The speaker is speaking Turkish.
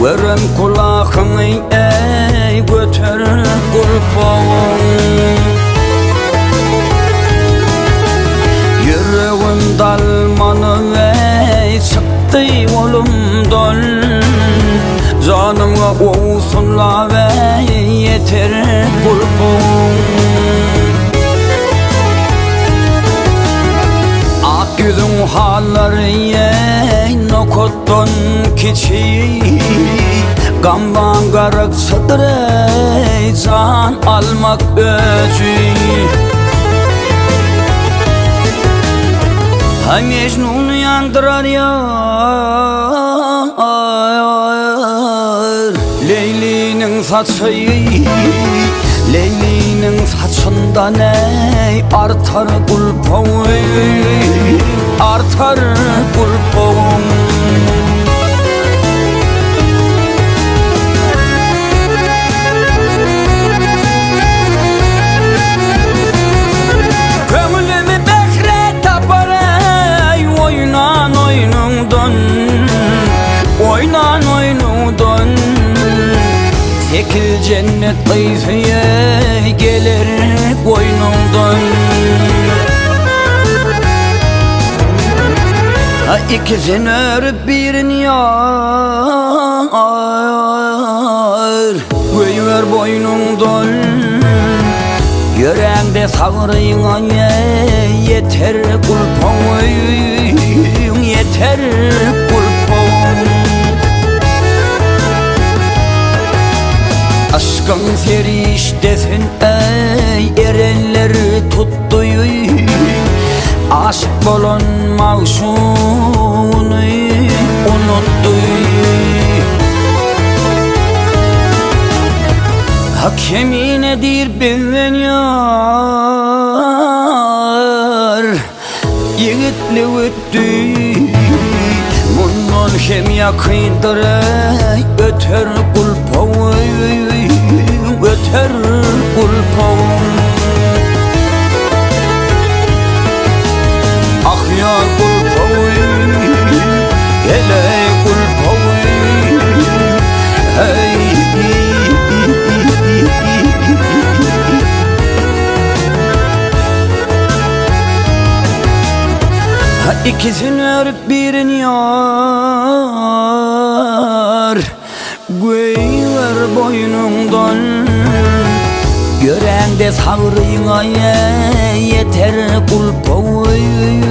Veren kulağını ey götür kulpağın Yüreğim dalmanı ey çıktı olumdan Canımla olsunla ve yeter kulpağın Ak yüzün halları ey nokottan kiçi Gamban garıksıdır ey can almak öcü Hay Mecnun'u yandırar yar Leyli'nin saçı Leyli'nin saçında ney artar kulpağın Artar kulpağın Oynan oynudan Tekil cennet kıyfeye gelir boynumdan Ha ikisini örüp birini yar Koyuver boynumdan Yüreğinde savrıyına yeter kulpağın Yeter kulpağın Aşkın feriştesin ey erenleri tuttu Aşık bolon mağşunu unuttu Hak yemin edir ben yar Yiğitli öttü Bundan hem yakındır ey öter kulpağın Öter kulpağın Ah ya kulpağın Hele kulpağın Hey Ha ikisini örüp birini yar Koyuver boynumdan Yüreğinde savrıyına yeter kulpağın